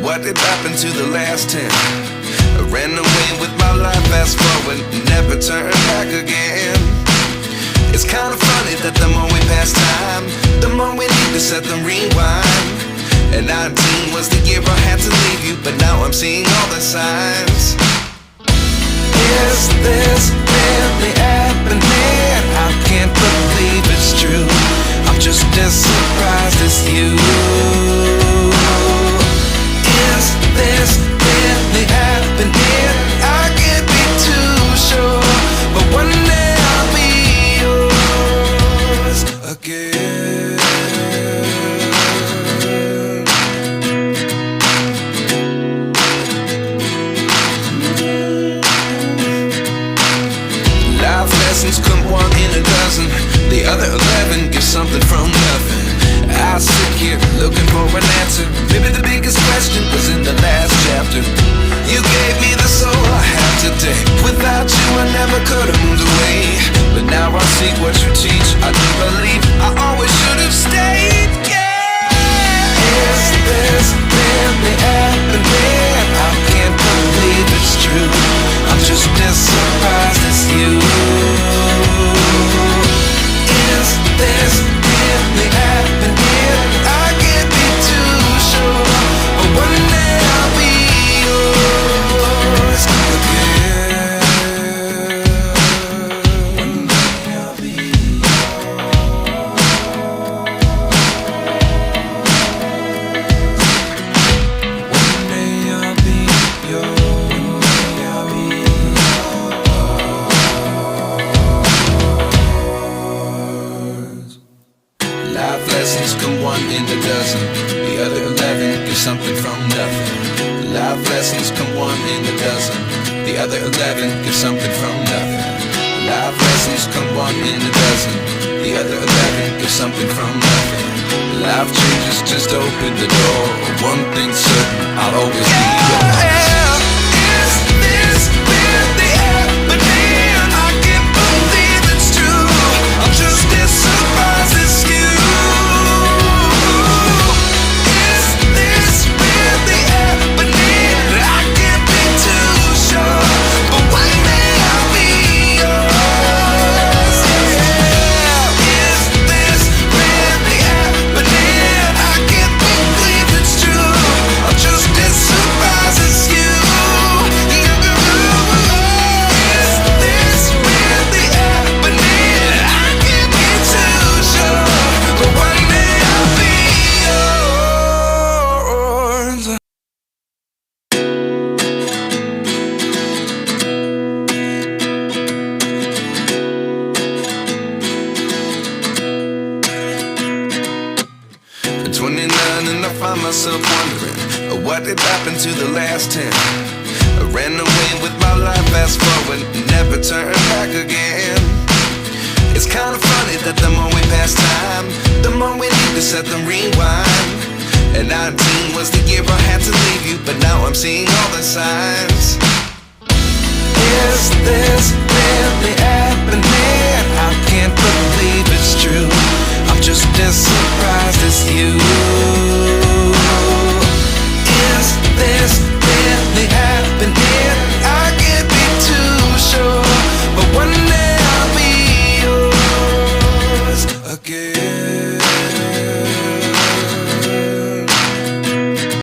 What did happen to the last 10? I ran away with my life, fast forward, never turn back again. It's kind of funny that the more we pass time, the more we need to set the rewind. And 19 was the year I had to leave you, but now I'm seeing all the signs. Is this really happening? I can't believe it's true. I'm just as surprised as you. Is this really happening? I can't be too sure, but one day I'll be yours again. Life lessons come one in a dozen. The other 11 give something from nothing. I sit here looking for an answer. Maybe the biggest question was in the last chapter. You gave me the soul I have today. Without you I never could have moved away. But now I see what you teach. I do believe I always should have stayed. Yeah. Is this really happening? I can't believe it's true. I'm just as surprised as you. Is this really happening? I can't be too sure, but one day I'll be yours again. One day I'll be One day I'll be yours. I'll be yours. Life lessons come one in a dozen. The other 11 give something from nothing. Life lessons come one in a dozen. The other 11 give something from nothing. Life lessons come one in a dozen. The other 11 give something from nothing. Life changes, just open the door. One thing's certain, I'll always be yours. Is this really happening? I can't believe it's true. I'm just as surprised as you. Is this really happening? I can't be too sure, but one day I'll be yours. Yeah. Is this really happening? I can't believe it's true. I'm just as surprised as you. Is this really happening? I can't be too sure, but one day I'll be yours. 29 and I find myself wondering what did happen to the last 10. I ran away with my life, fast forward, never turn back again. It's kind of funny that the more we pass time, the more we need to set the rewind. And 19 was the year I had to leave you, but now I'm seeing all the signs. Is this really happening? I can't believe it's true. I'm just as surprised as you.